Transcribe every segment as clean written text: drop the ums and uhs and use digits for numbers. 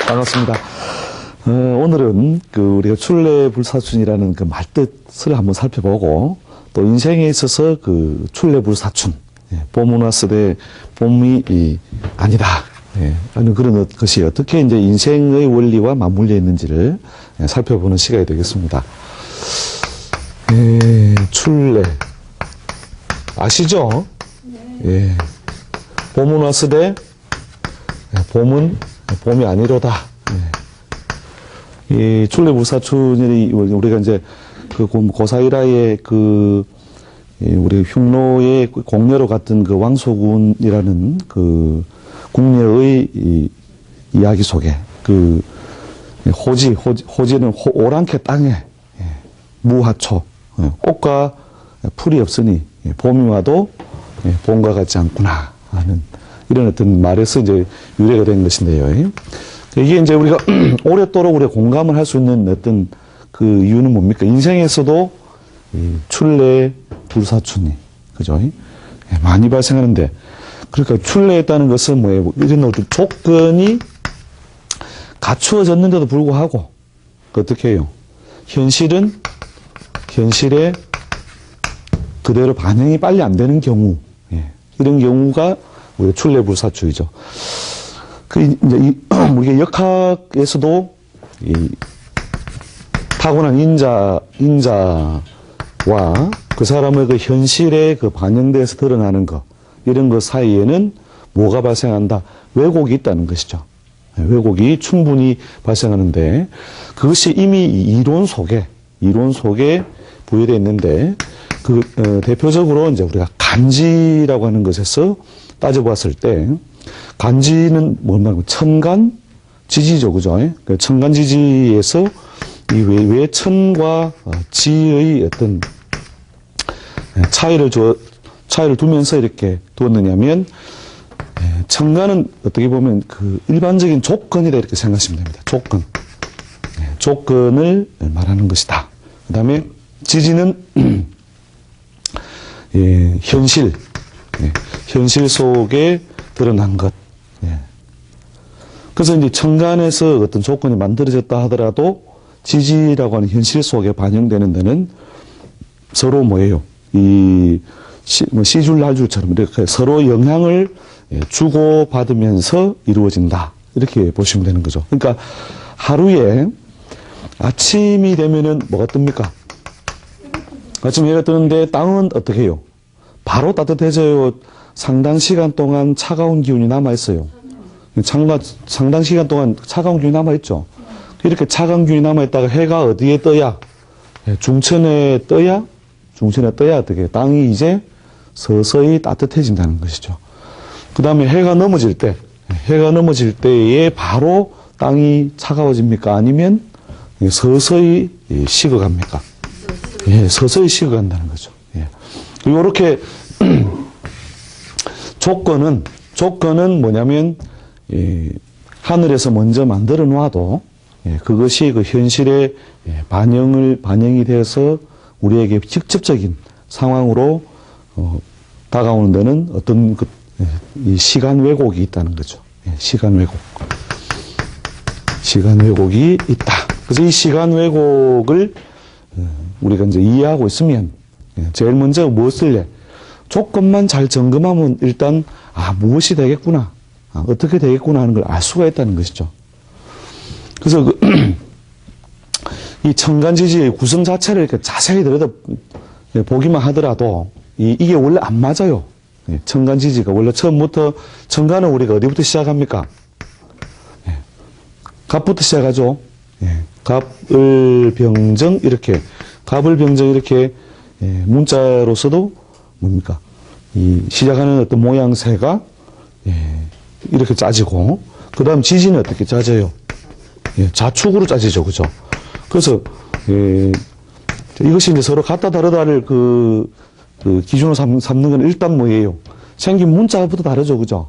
반갑습니다. 오늘은 우리가 출래불사춘이라는 그 말뜻을 한번 살펴보고 또 인생에 있어서 출래불사춘, 봄은 왔으되 봄이 아니다. 하는 그런 것이 어떻게 이제 인생의 원리와 맞물려 있는지를 살펴보는 시간이 되겠습니다. 출래. 아시죠? 네. 봄은 왔으되 봄이 아니로다. 이 출래불사춘이 우리가 이제 고사일화의 우리 흉노의 공녀로 같은 왕소군이라는 궁녀의 이야기 속에 호지는 오랑캐 땅에 무하초 꽃과 풀이 없으니 봄이 와도 봄과 같지 않구나 하는 이런 어떤 말에서 이제 유래가 된 것인데요. 이게 이제 우리가 오랫도록 우리가 공감을 할 수 있는 어떤 이유는 뭡니까? 인생에서도 출래불사춘이 그죠? 많이 발생하는데, 그러니까 출래했다는 것은 뭐예요? 이런 어떤 조건이 갖추어졌는데도 불구하고 어떻게 해요? 현실에 그대로 반영이 빨리 안 되는 경우, 이런 경우가 우리가 출래불사춘이죠. 이제 우리가 역학에서도 타고난 인자와 그 사람의 현실에 반영돼서 드러나는 것, 이런 것 사이에는 뭐가 발생한다? 왜곡이 있다는 것이죠. 왜곡이 충분히 발생하는데, 그것이 이미 이론 속에 부여되어 있는데, 대표적으로 이제 우리가 간지라고 하는 것에서 따져보았을 때, 간지는 뭐냐면 천간지지죠, 그죠? 천간지지에서 왜 천과 지의 어떤 차이를 두면서 이렇게 두었느냐면, 천간은 어떻게 보면 일반적인 조건이다 이렇게 생각하시면 됩니다. 조건을 말하는 것이다. 그 다음에 지지는 현실 속에 드러난 것. 그래서 이제 천간에서 어떤 조건이 만들어졌다 하더라도 지지라고 하는 현실 속에 반영되는 데는 서로 뭐예요? 시줄 날줄처럼 이렇게 서로 영향을 주고받으면서 이루어진다. 이렇게 보시면 되는 거죠. 그러니까 하루에 아침이 되면은 뭐가 뜹니까? 아침 해가 뜨는데 땅은 어떻게 해요? 바로 따뜻해져요? 상당 시간 동안 차가운 기운이 남아있어요. 상당 시간 동안 차가운 기운이 남아있죠. 이렇게 차가운 기운이 남아있다가 해가 어디에 떠야? 중천에 떠야 어떻게? 땅이 이제 서서히 따뜻해진다는 것이죠. 그 다음에 해가 넘어질 때에 바로 땅이 차가워집니까? 아니면 서서히 식어갑니까? 서서히 식어간다는 거죠. 이렇게 조건은 뭐냐면, 하늘에서 먼저 만들어 놔도, 그것이 현실에 반영이 되어서 우리에게 직접적인 상황으로, 다가오는 데는 어떤 이 시간 왜곡이 있다는 거죠. 시간 왜곡이 있다. 그래서 이 시간 왜곡을 우리가 이제 이해하고 있으면, 제일 먼저 무엇을 해? 조건만 잘 점검하면 일단, 무엇이 되겠구나. 어떻게 되겠구나 하는 걸 알 수가 있다는 것이죠. 그래서 이 천간지지의 구성 자체를 이렇게 자세히 보기만 하더라도, 이게 원래 안 맞아요. 천간지지가 원래 처음부터, 천간은 우리가 어디부터 시작합니까? 갑부터 시작하죠. 갑을병정, 이렇게 문자로서도 뭡니까? 시작하는 어떤 모양새가, 이렇게 짜지고, 그 다음 지지는 어떻게 짜져요? 자축으로 짜지죠. 그죠? 그래서, 이것이 이제 서로 같다 다르다를 기준으로 삼는 건 일단 뭐예요? 생긴 문자부터 다르죠. 그죠?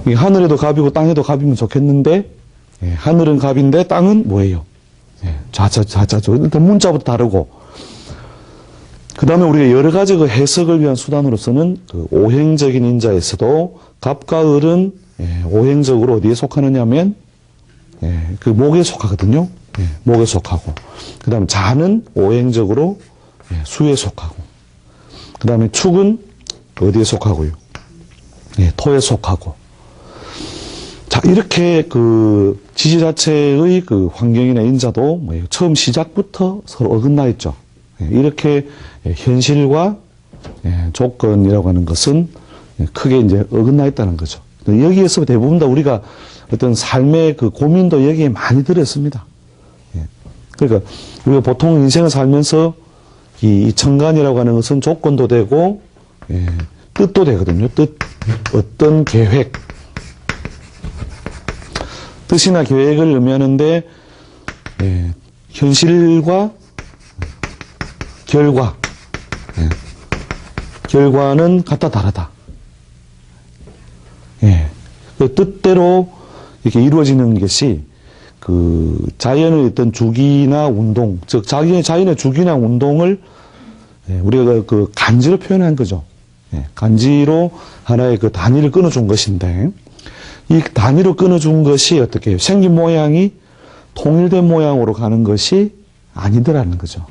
하늘에도 갑이고 땅에도 갑이면 좋겠는데, 하늘은 갑인데 땅은 뭐예요? 자자죠. 일단 문자부터 다르고, 그 다음에 우리가 여러 가지 해석을 위한 수단으로서는 오행적인 인자에서도 갑과 을은 오행적으로 어디에 속하느냐면 그 목에 속하거든요. 목에 속하고 그 다음에 자는 오행적으로 수에 속하고 그 다음에 축은 어디에 속하고요? 토에 속하고. 자, 이렇게 그 지지 자체의 그 환경이나 인자도 처음 시작부터 서로 어긋나 있죠. 이렇게 현실과 조건이라고 하는 것은 크게 이제 어긋나 있다는 거죠. 여기에서 대부분 다 우리가 어떤 삶의 그 고민도 여기에 많이 들었습니다. 그러니까 우리가 보통 인생을 살면서 이 천간이라고 하는 것은 조건도 되고 뜻도 되거든요. 뜻, 어떤 계획, 뜻이나 계획을 의미하는데 현실과 결과, 결과는 같다 다르다. 그 뜻대로 이렇게 이루어지는 것이 그 자연의 어떤 주기나 운동, 즉 자연의 주기나 운동을 우리가 그 간지로 표현한 거죠. 간지로 하나의 그 단위를 끊어준 것인데 이 단위로 끊어준 것이 어떻게 해요? 생긴 모양이 통일된 모양으로 가는 것이 아니더라는 거죠.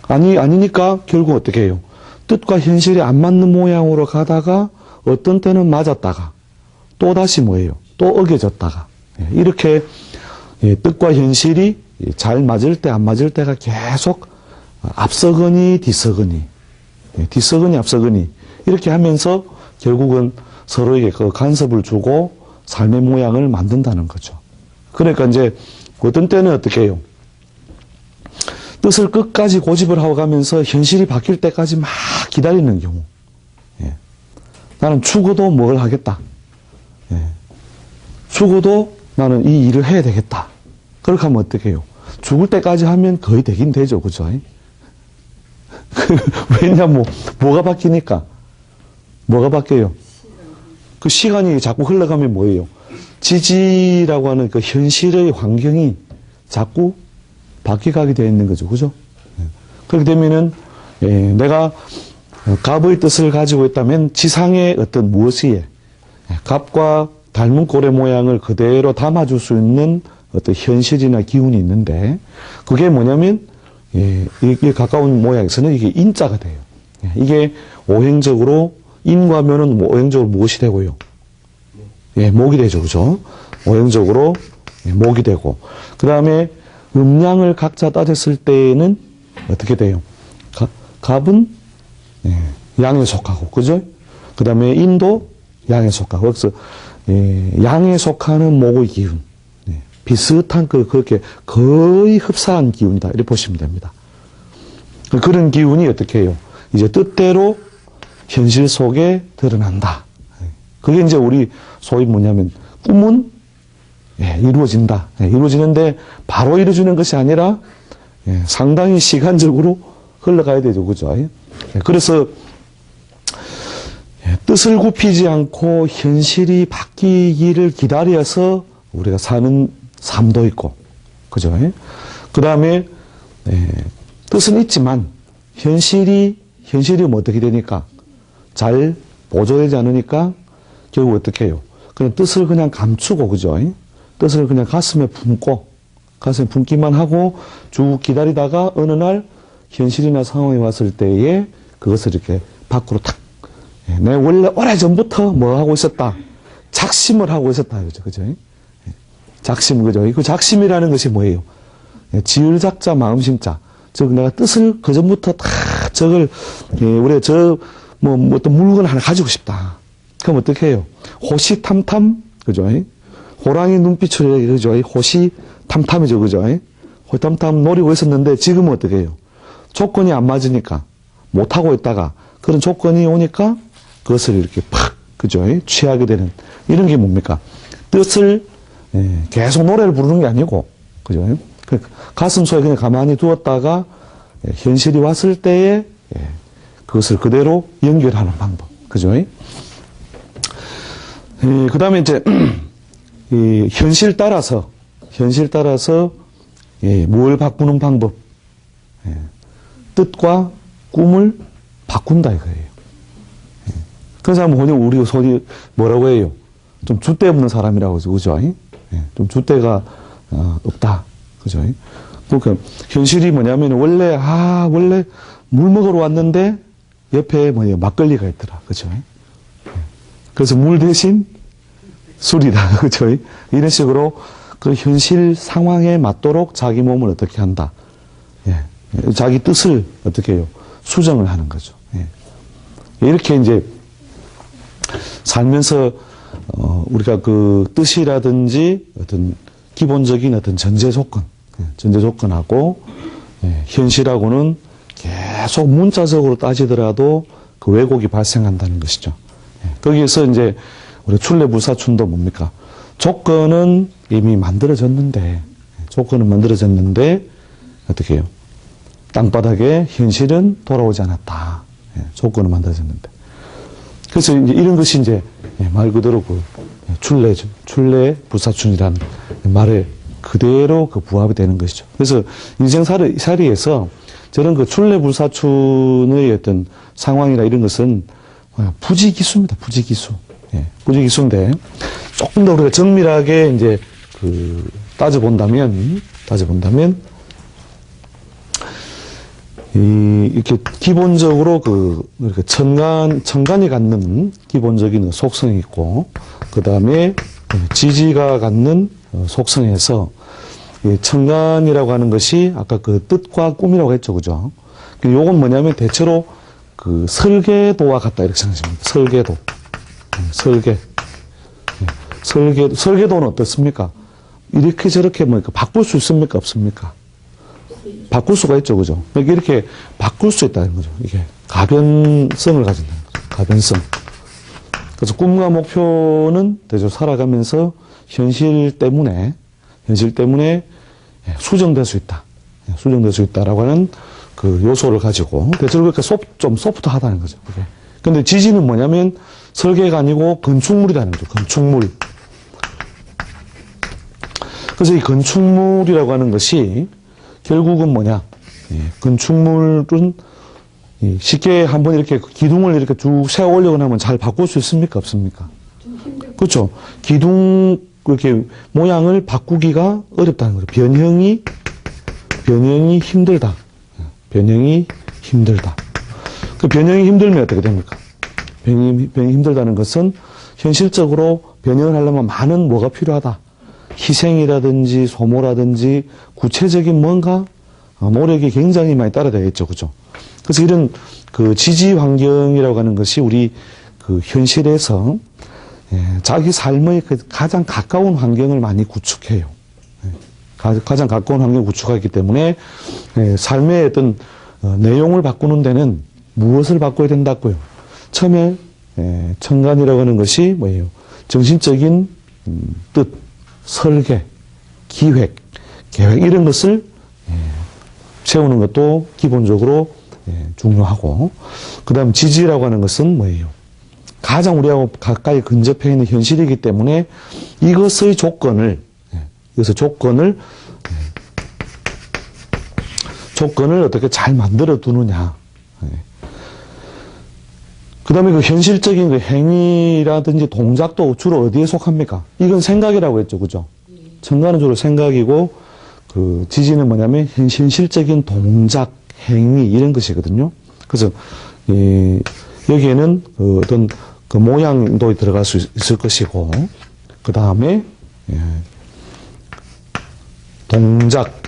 아니니까 결국 어떻게 해요? 뜻과 현실이 안 맞는 모양으로 가다가 어떤 때는 맞았다가 또 다시 뭐예요? 또 어겨졌다가 이렇게 뜻과 현실이 잘 맞을 때 안 맞을 때가 계속 앞서거니 뒤서거니 뒤서거니 앞서거니 이렇게 하면서 결국은 서로에게 그 간섭을 주고 삶의 모양을 만든다는 거죠. 그러니까 이제 어떤 때는 어떻게 해요? 뜻을 끝까지 고집을 하고 가면서 현실이 바뀔 때까지 막 기다리는 경우. 나는 죽어도 뭘 하겠다. 죽어도 나는 이 일을 해야 되겠다. 그렇게 하면 어떻게 해요? 죽을 때까지 하면 거의 되긴 되죠. 그죠? 왜냐, 뭐가 바뀌니까? 뭐가 바뀌어요? 그 시간이 자꾸 흘러가면 뭐예요? 지지라고 하는 그 현실의 환경이 자꾸 바뀌어가게 되어 있는 거죠. 그죠? 그렇게 되면은, 내가 갑의 뜻을 가지고 있다면 지상의 어떤 무엇이에 갑과 닮은 꼴의 모양을 그대로 담아줄 수 있는 어떤 현실이나 기운이 있는데 그게 뭐냐면 이게 가까운 모양에서는 이게 인자가 돼요. 이게 오행적으로 인과 면은 오행적으로 무엇이 되고요? 목이 되죠. 그죠? 오행적으로 목이 되고 그 다음에 음양을 각자 따졌을 때에는 어떻게 돼요? 갑은 양에 속하고 그죠? 그 다음에 인도 양에 속하고 그래서 양에 속하는 목의 기운 비슷한 그렇게 거의 흡사한 기운이다 이렇게 보시면 됩니다. 그런 기운이 어떻게 해요? 이제 뜻대로 현실 속에 드러난다. 그게 이제 우리 소위 뭐냐면 꿈은 이루어진다. 이루어지는데 바로 이루어지는 것이 아니라 상당히 시간적으로 흘러가야 되죠. 그죠? 그래서 뜻을 굽히지 않고 현실이 바뀌기를 기다려서 우리가 사는 삶도 있고, 그죠? 그 다음에, 뜻은 있지만, 현실이 뭐 어떻게 되니까, 잘 보조되지 않으니까, 결국 어떻게 해요? 그냥 뜻을 그냥 감추고, 그죠? 뜻을 그냥 가슴에 품기만 하고 쭉 기다리다가 어느 날 현실이나 상황이 왔을 때에 그것을 이렇게 밖으로 탁, 내가 원래 오래전부터 뭐 하고 있었다? 작심을 하고 있었다. 그죠? 작심, 그죠? 그 작심이라는 것이 뭐예요? 지을 작자, 마음심자. 즉, 내가 뜻을 그전부터 다 저걸, 우리가 어떤 물건 하나 가지고 싶다. 그럼 어떻게 해요? 호시탐탐, 그죠? 호랑이 눈빛으로, 그죠? 호시탐탐이죠, 그죠? 호시탐탐 노리고 있었는데 지금은 어떻게 해요? 조건이 안 맞으니까 못하고 있다가 그런 조건이 오니까 그것을 이렇게 팍, 그죠? 취하게 되는 이런 게 뭡니까? 뜻을 계속 노래를 부르는 게 아니고, 그죠? 가슴 속에 그냥 가만히 두었다가 현실이 왔을 때에 그것을 그대로 연결하는 방법, 그죠? 그 다음에 이제 현실 따라서 뭘 바꾸는 방법, 뜻과 꿈을 바꾼다 이거예요. 그래서 한번 우리 소리 뭐라고 해요? 좀 줏대 없는 사람이라고 그러죠. 그죠? 예, 좀 줏대가, 없다. 그죠? 그러니까, 현실이 뭐냐면, 원래 물 먹으러 왔는데, 옆에 막걸리가 있더라. 그죠? 예. 그래서 물 대신 술이다. 그죠? 이런 식으로 그 현실 상황에 맞도록 자기 몸을 어떻게 한다. 예. 자기 뜻을 어떻게 해요? 수정을 하는 거죠. 예. 이렇게 이제 살면서 우리가 그 뜻이라든지 어떤 기본적인 어떤 전제 조건하고 예, 현실하고는 계속 문자적으로 따지더라도 그 왜곡이 발생한다는 것이죠. 예. 거기에서 이제 우리 출래불사춘도 뭡니까? 조건은 이미 만들어졌는데 어떻게 해요? 땅바닥에 현실은 돌아오지 않았다. 예, 조건은 만들어졌는데. 그래서 이제 이런 것이 이제 말 그대로 그 출래불사춘이라는 말에 그대로 그 부합이 되는 것이죠. 그래서 인생살이에서 저런 그 출래불사춘의 어떤 상황이나 이런 것은 부지기수입니다. 부지기수. 예, 부지기수인데 조금 더 우리가 정밀하게 이제 그 따져본다면 이렇게 기본적으로 이렇게 천간이 갖는 기본적인 속성이 있고, 그 다음에 지지가 갖는 속성에서 천간이라고 하는 것이 아까 그 뜻과 꿈이라고 했죠. 그죠? 요건 뭐냐면 대체로 그 설계도와 같다. 이렇게 생각하시면 됩니다. 설계도는 어떻습니까? 이렇게 저렇게 바꿀 수 있습니까? 없습니까? 바꿀 수가 있죠. 그죠? 이렇게 바꿀 수 있다는 거죠. 이게 가변성을 가진다는 거죠. 가변성. 그래서 꿈과 목표는 대체로 살아가면서 현실 때문에 수정될 수 있다. 수정될 수 있다라고 하는 그 요소를 가지고 대체로 그렇게 좀 소프트하다는 거죠. 그게. 근데 지지는 뭐냐면 설계가 아니고 건축물이라는 거죠. 건축물. 그래서 이 건축물이라고 하는 것이 결국은 뭐냐? 건축물은 쉽게 한번 이렇게 기둥을 이렇게 쭉 세워 올려고 하면 잘 바꿀 수 있습니까? 없습니까? 그렇죠. 기둥 이렇게 모양을 바꾸기가 어렵다는 거죠. 변형이 힘들다. 변형이 힘들다. 그 변형이 힘들면 어떻게 됩니까? 변형이 힘들다는 것은 현실적으로 변형을 하려면 많은 뭐가 필요하다. 희생이라든지 소모라든지 구체적인 뭔가 노력이 굉장히 많이 따라야 되겠죠. 그죠? 그래서 이런 그 지지 환경이라고 하는 것이 우리 그 현실에서 자기 삶의 가장 가까운 환경을 많이 구축해요. 가장 가까운 환경을 구축하기 때문에 삶의 어떤 내용을 바꾸는 데는 무엇을 바꿔야 된다고요? 처음에 천간이라고 하는 것이 뭐예요? 정신적인 뜻, 설계, 기획, 계획 이런 것을 세우는 것도 기본적으로 중요하고, 그 다음 지지라고 하는 것은 뭐예요? 가장 우리하고 가까이 근접해 있는 현실이기 때문에 이것의 조건을 어떻게 잘 만들어 두느냐. 그 다음에 그 현실적인 그 행위라든지 동작도 주로 어디에 속합니까? 이건 생각이라고 했죠. 그죠? 천간은 주로 생각이고, 그 지지는 뭐냐면 현실적인 동작, 행위, 이런 것이거든요. 그래서, 여기에는 그 어떤 그 모양도 들어갈 수 있을 것이고, 그 다음에, 동작,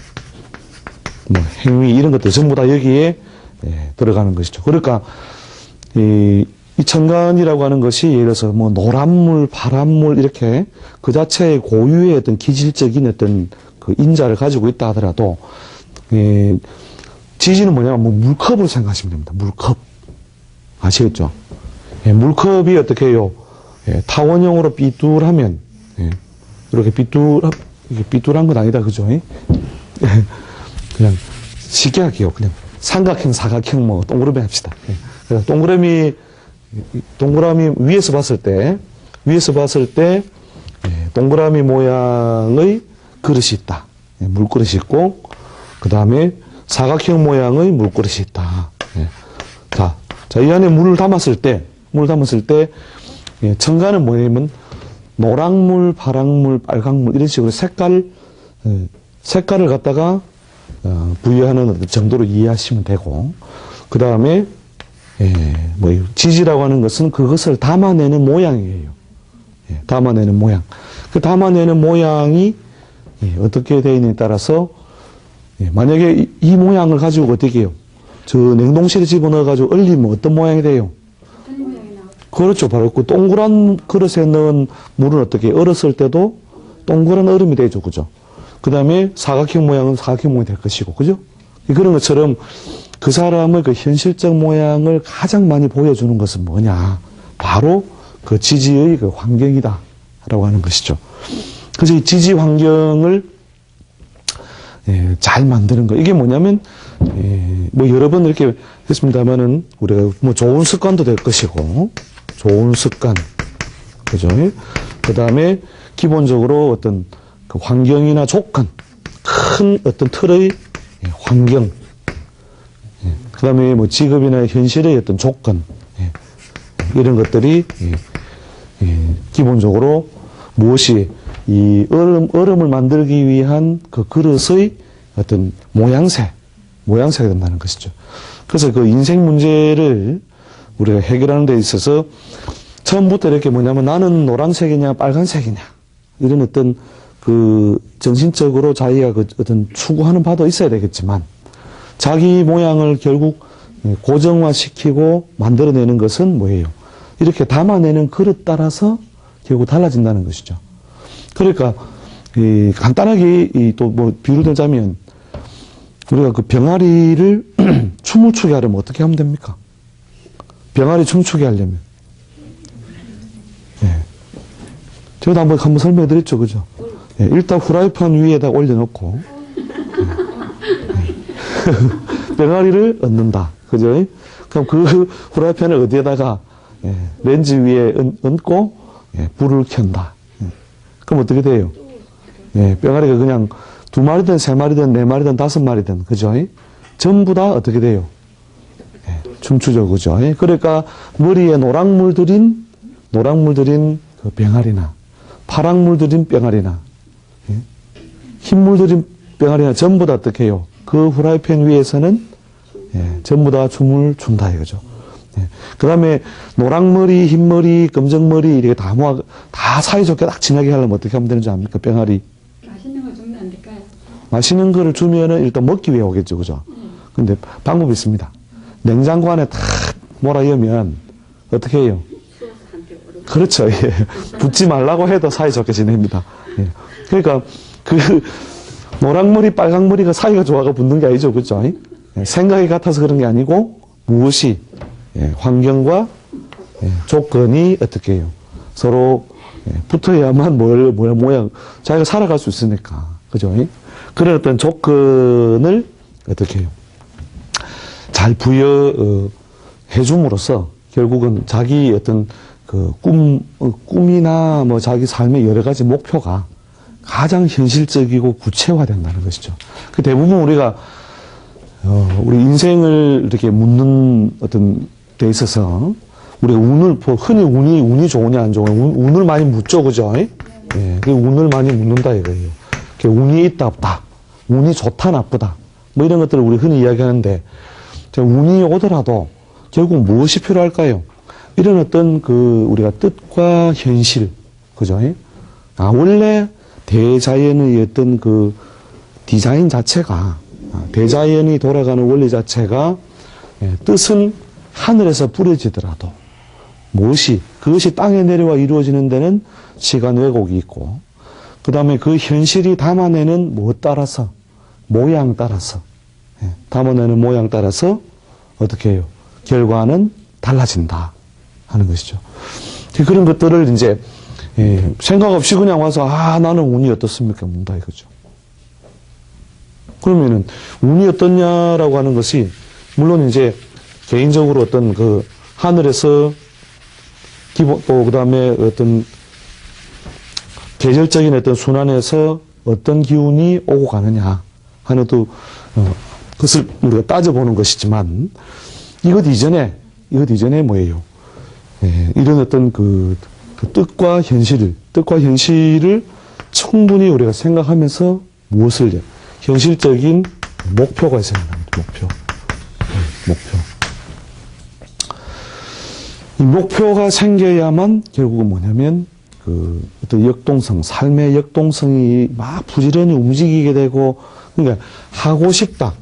뭐 행위, 이런 것들 전부 다 여기에 들어가는 것이죠. 그러니까, 이 천간이라고 하는 것이 예를 들어서 뭐 노란물, 파란물 이렇게 그 자체의 고유의 어떤 기질적인 어떤 그 인자를 가지고 있다 하더라도, 지지는 뭐냐면 뭐 물컵을 생각하시면 됩니다. 물컵. 아시겠죠? 물컵이 어떻게 해요? 타원형으로 삐뚤하면, 이렇게 삐뚤한 건 아니다. 그죠? 그냥 쉽게 할게요. 그냥 삼각형, 사각형, 뭐 동그라미 합시다. 그래서 동그라미 위에서 봤을 때 동그라미 모양의 그릇이 있다. 물그릇이 있고, 그 다음에 사각형 모양의 물그릇이 있다. 자, 이 안에 물을 담았을 때, 천간은 뭐냐면 노랑물, 파랑물, 빨강물 이런 식으로 색깔을 갖다가 부여하는 어떤 정도로 이해하시면 되고, 그 다음에 지지라고 하는 것은 그것을 담아내는 모양이에요. 담아내는 모양. 그 담아내는 모양이 어떻게 되어 있느냐에 따라서 만약에 이 모양을 가지고 어떻게 해요? 저 냉동실에 집어넣어가지고 얼리면 어떤 모양이 돼요? 그렇죠. 바로 그 동그란 그릇에 넣은 물은 어떻게 얼었을 때도 동그란 얼음이 되죠. 그죠? 그 다음에 사각형 모양은 사각형 모양이 될 것이고, 그죠? 그런 것처럼 그 사람의 그 현실적 모양을 가장 많이 보여주는 것은 뭐냐? 바로 그 지지의 그 환경이다. 라고 하는 것이죠. 그래서 이 지지 환경을 잘 만드는 거. 이게 뭐냐면, 여러 번 이렇게 했습니다만은, 우리가 좋은 습관도 될 것이고, 좋은 습관. 그죠? 그 다음에 기본적으로 어떤 그 환경이나 조건, 큰 어떤 틀의 환경, 그 다음에 직업이나 현실의 어떤 조건, 이런 것들이 기본적으로 무엇이 이 얼음을 만들기 위한 그 그릇의 어떤 모양새가 된다는 것이죠. 그래서 그 인생 문제를 우리가 해결하는 데 있어서 처음부터 이렇게 뭐냐면 나는 노란색이냐 빨간색이냐 이런 어떤 그 정신적으로 자기가 그 어떤 추구하는 바도 있어야 되겠지만 자기 모양을 결국 고정화시키고 만들어내는 것은 뭐예요? 이렇게 담아내는 그릇 따라서 결국 달라진다는 것이죠. 그러니까 간단하게 또 뭐 비유를 들자면 우리가 그 병아리를 춤을 추게 하려면 어떻게 하면 됩니까? 병아리 춤추게 하려면 제가 한번 설명해 드렸죠, 그죠? 일단 후라이팬 위에다 올려놓고 병아리를 얹는다, 그죠? 그럼 그 후라이팬을 어디에다가 렌즈 위에 얹고 불을 켠다. 그럼 어떻게 돼요? 병아리가 그냥 2마리든 3마리든 4마리든 5마리든, 그죠? 전부 다 어떻게 돼요? 춤추죠, 그죠? 그러니까 머리에 노랑물들인 그 병아리나 파랑물들인 병아리나 흰물들인 병아리나 전부 다 어떻게 해요? 그 후라이팬 위에서는 전부 다 춤을 춘다 이거죠. 그 다음에 노랑머리, 흰머리, 검정머리 이렇게 다 사이좋게 딱 지나게 하려면 어떻게 하면 되는지 압니까? 병아리. 맛있는 거 주면 안 될까요? 맛있는 거를 주면은 일단 먹기 위해 오겠죠, 그죠? 근데 방법이 있습니다. 냉장고 안에 탁 몰아넣으면 어떻게 해요? 그렇죠. 붙지 말라고 해도 사이좋게 지냅니다. 그러니까 그 노랑머리, 빨강머리가 사이가 좋아가 붙는 게 아니죠, 그죠? 생각이 같아서 그런 게 아니고 무엇이 환경과 조건이 어떻게 해요? 서로 붙어야만 모양, 자기가 살아갈 수 있으니까. 그죠? 그런 어떤 조건을 어떻게 해요? 잘 부여해줌으로써 결국은 자기 어떤 그 꿈이나 뭐 자기 삶의 여러 가지 목표가 가장 현실적이고 구체화된다는 것이죠. 그 대부분 우리가 우리 인생을 이렇게 묻는 어떤 데 있어서 우리가 흔히 운이 좋으냐 안 좋으냐 운을 많이 묻죠, 그죠? 그 운을 많이 묻는다 이거예요. 운이 있다 없다, 운이 좋다 나쁘다 뭐 이런 것들을 우리 흔히 이야기하는데 운이 오더라도 결국 무엇이 필요할까요? 이런 어떤 우리가 뜻과 현실, 그죠? 원래 대자연의 어떤 그 디자인 자체가, 대자연이 돌아가는 원리 자체가 뜻은 하늘에서 뿌려지더라도 그것이 땅에 내려와 이루어지는 데는 시간 왜곡이 있고, 그 다음에 그 현실이 담아내는 모양 따라서, 담아내는 모양 따라서 어떻게 해요? 결과는 달라진다 하는 것이죠. 그런 것들을 이제 생각 없이 그냥 와서 나는 운이 어떻습니까? 묻는다 이거죠. 그러면은 운이 어떻냐라고 하는 것이 물론 이제 개인적으로 어떤 그 하늘에서 또 그다음에 어떤 계절적인 어떤 순환에서 어떤 기운이 오고 가느냐 하는 또 그것을 우리가 따져보는 것이지만 이것 이전에 뭐예요? 이런 어떤 그 뜻과 현실을 충분히 우리가 생각하면서 무엇을 현실적인 목표가 있어야 합니다. 목표. 이 목표가 생겨야만 결국은 뭐냐면 그 어떤 역동성, 삶의 역동성이 막 부지런히 움직이게 되고, 그러니까 하고 싶다.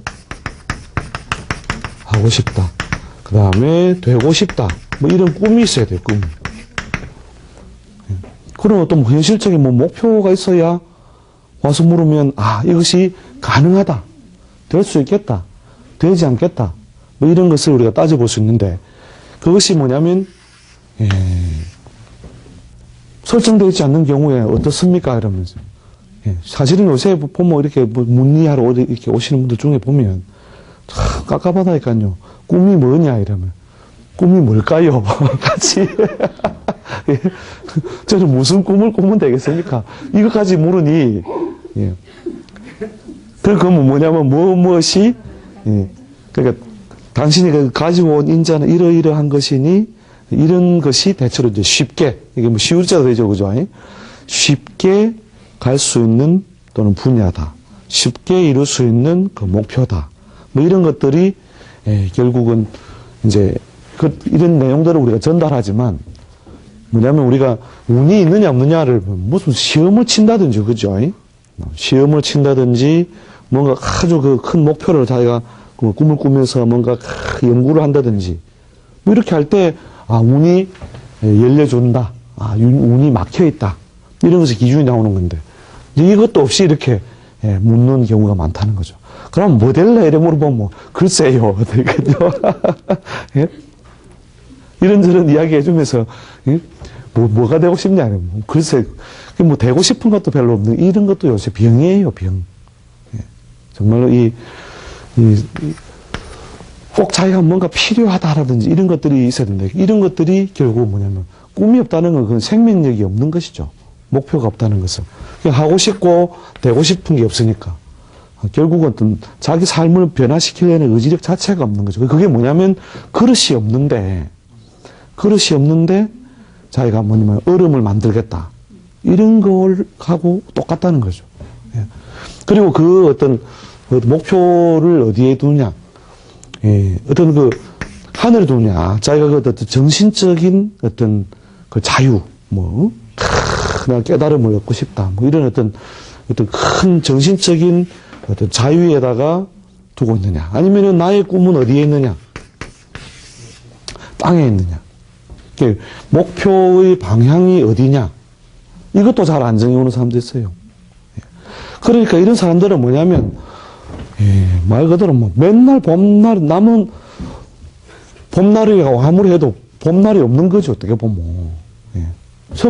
그 다음에 되고 싶다. 뭐 이런 꿈이 있어야 돼요, 꿈. 그런 어떤 현실적인 뭐 목표가 있어야 와서 물으면, 아, 이것이 가능하다. 될 수 있겠다. 되지 않겠다. 뭐 이런 것을 우리가 따져볼 수 있는데, 그것이 뭐냐면, 설정되어 있지 않는 경우에 어떻습니까? 이러면서. 사실은 요새 보면 이렇게 문의하러 이렇게 오시는 분들 중에 보면, 참 깝깝하다니까요. 꿈이 뭐냐? 이러면. 꿈이 뭘까요? 같이. 예. 저는 무슨 꿈을 꾸면 되겠습니까? 이것까지 물으니, 예. 그건 뭐냐면, 무엇이, 예. 그러니까, 당신이 가지고 온 인자는 이러이러한 것이니, 이런 것이 대체로 이제 쉽게, 이게 뭐 쉬울 자도 되죠, 그죠? 쉽게 갈 수 있는 또는 분야다. 쉽게 이룰 수 있는 그 목표다. 뭐 이런 것들이, 결국은 이제, 이런 내용들을 우리가 전달하지만, 뭐냐면 우리가 운이 있느냐 없느냐를 무슨 시험을 친다든지, 그죠? 시험을 친다든지, 뭔가 아주 그 큰 목표를 자기가 그 꿈을 꾸면서 뭔가 연구를 한다든지, 뭐 이렇게 할 때, 아, 운이 열려준다. 아, 운이 막혀있다. 이런 것이 기준이 나오는 건데, 이것도 없이 이렇게 묻는 경우가 많다는 거죠. 그럼 뭐 될래? 이래 물어보면 뭐, 글쎄요. 되겠죠? 예? 이런저런 이야기 해주면서, 예? 뭐가 되고 싶냐? 뭐, 글쎄, 뭐 되고 싶은 것도 별로 없는, 이런 것도 요새 병이에요, 병. 예. 정말로 꼭 자기가 뭔가 필요하다라든지 이런 것들이 있어야 된다. 이런 것들이 결국 뭐냐면, 꿈이 없다는 건 그건 생명력이 없는 것이죠. 목표가 없다는 것은. 그냥 하고 싶고, 되고 싶은 게 없으니까. 결국은 어떤 자기 삶을 변화시키려는 의지력 자체가 없는 거죠. 그게 뭐냐면, 그릇이 없는데, 자기가 뭐냐면, 얼음을 만들겠다. 이런 걸 하고 똑같다는 거죠. 예. 그리고 그 어떤 목표를 어디에 두냐. 예. 어떤 그, 하늘에 두냐. 자기가 그 어떤 정신적인 어떤 그 자유, 뭐, 나 깨달음을 얻고 싶다. 뭐 이런 어떤 큰 정신적인 어떤 자유에다가 두고 있느냐. 아니면은 나의 꿈은 어디에 있느냐. 땅에 있느냐. 목표의 방향이 어디냐. 이것도 잘 안 정해오는 사람도 있어요. 그러니까 이런 사람들은 뭐냐면, 말 그대로 뭐 맨날 봄날, 남은 봄날이라고 아무리 해도 봄날이 없는 거죠. 어떻게 보면.